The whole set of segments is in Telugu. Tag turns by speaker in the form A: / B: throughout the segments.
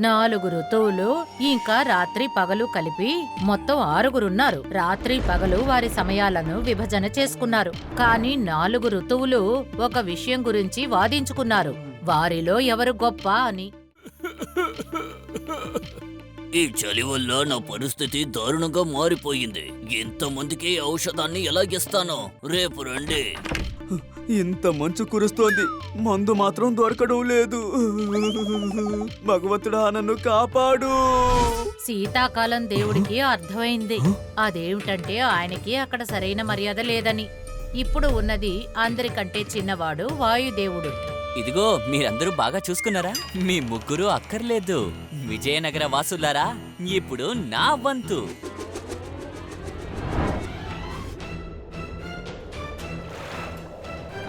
A: 4 ఋతువులు ఇంకా రాత్రి పగలు కలిపి మొత్తం 6గురున్నారు. రాత్రి పగలు వారి సమయాలను విభజన చేసుకున్నారు. కానీ 4 ఋతువులు ఒక విషయం గురించి వాదించుకున్నారు, వారిలో ఎవరు గొప్ప అని.
B: ఈ చలి వల్ల నా పరిస్థితి దారుణంగా మారిపోయింది. ఎంతమందికి ఈ ఔషధాన్ని ఎలాగిస్తానో రేపు రండి.
C: ఇంత మంచు కురుస్తోంది, మందు మాత్రం దొరకడం లేదు. భగవంతుడా నన్ను కాపాడు.
A: శీతాకాలం దేవుడికి అర్థమైంది. అదేమిటంటే ఆయనకి అక్కడ సరైన మర్యాద లేదని. ఇప్పుడు ఉన్నది అందరికంటే చిన్నవాడు వాయుదేవుడు.
D: ఇదిగో మీరందరూ బాగా చూసుకున్నారా? మీ ముగ్గురు అక్కర్లేదు. విజయనగర వాసులారా, ఇప్పుడు నా వంతు.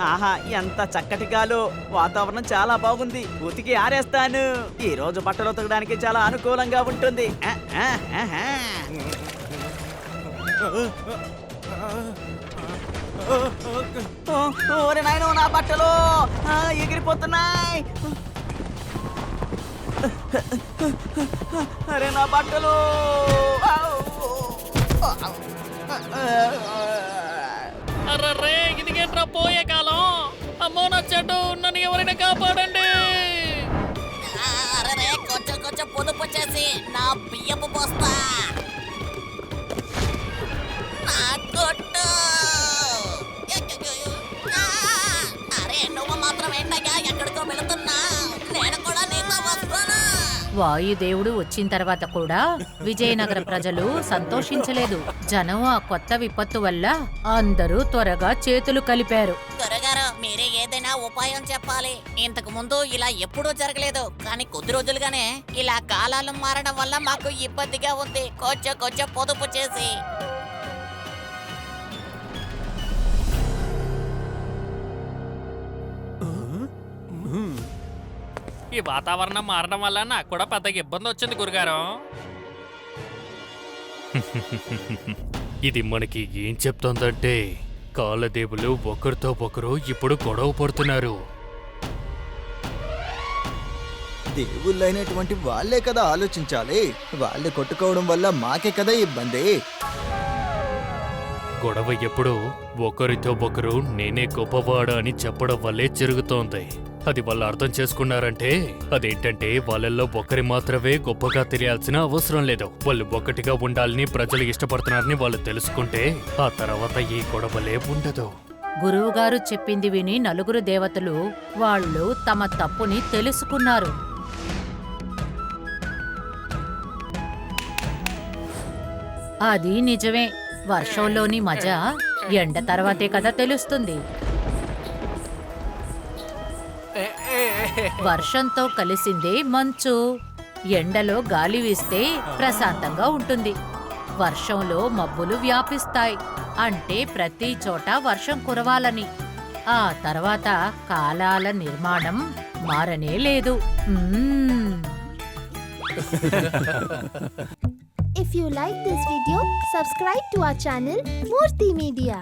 E: ఆహా, ఎంత చక్కటి గాలు! వాతావరణం చాలా బాగుంది. ఉతికి ఆరేస్తాను. ఈ రోజు బట్టలు ఉతకడానికి చాలా అనుకూలంగా ఉంటుంది. ఓరి నాయనో, నా బట్టలు ఎగిరిపోతున్నాయి. అరే నా బట్టలు!
F: అర్రే, ఇదిగేట్రా పోయే కాలం. అమ్మో నా చెడ్డు, నన్ను ఎవరైనా కాపాడండి.
B: అరే కొంచెం కొంచెం పొదుపు చేసి నా బియ్యపు పోస్తా. నా కొట్టు. అరే నువ్వు మాత్రం ఏంటయ్యా ఎక్కడికో వెళుతున్నా? నేను కూడా నీతో వస్తాను.
A: వాయుదేవుడు వచ్చిన తర్వాత కూడా విజయనగర ప్రజలు సంతోషించలేదు. జనం ఆ కొత్త విపత్తు వల్ల అందరూ త్వరగా చేతులు కలిపారు.
B: దొరగారు, మీరే ఏదైనా ఉపాయం చెప్పాలి. ఇంతకు ముందు ఇలా ఎప్పుడూ జరగలేదు, కానీ కొద్ది రోజులుగానే ఇలా కాలాలు మారడం వల్ల మాకు ఇబ్బందిగా ఉంది. కొంచెం కొంచెం పొదుపు చేసి.
F: ఈ వాతావరణం మారడం వల్ల నాకు కూడా పెద్ద ఇబ్బంది వచ్చింది గురుగారు.
G: ఇది మనకి ఏం చెప్తోందంటే కాలదేవులు ఒకరితో ఒకరు ఇప్పుడు గొడవ పడుతున్నారు.
C: దేవుళ్ళైనటువంటి వాళ్ళే కదా ఆలోచించాలి. వాళ్ళే కొట్టుకోవడం వల్ల మాకే కదా ఇబ్బంది.
G: గొడవ ఎప్పుడు ఒకరితో ఒకరు నేనే గొప్పవాడా అని చెప్పడం వల్లే జరుగుతోంది. అది వాళ్ళు అర్థం చేసుకున్నారంటే అదేంటంటే వాళ్ళల్లో ఒకరి మాత్రమే గొప్పగా తెలియాల్సిన అవసరం లేదు. వాళ్ళు ఒక్కటిగా ఉండాలని ప్రజలు ఇష్టపడుతున్నారని వాళ్ళు తెలుసుకుంటే ఆ తర్వాత ఈ గొడవలే ఉండదు.
A: గురువుగారు చెప్పింది విని 4 దేవతలు వాళ్ళు తమ తప్పుని తెలుసుకున్నారు. అది నిజమే. వర్షంలోని మజా ఎండ తర్వాతే కదా తెలుస్తుంది. వర్షంతో కలిసిందే మంచు. ఎండలో గాలి వీస్తే ప్రశాంతంగా ఉంటుంది. వర్షంలో మబ్బులు వ్యాపిస్తాయి, అంటే ప్రతి చోట వర్షం కురవాలని. ఆ తర్వాత కాలాల నిర్మాణం మారనే లేదు.
H: If you like this video, subscribe to our channel Murthy Media.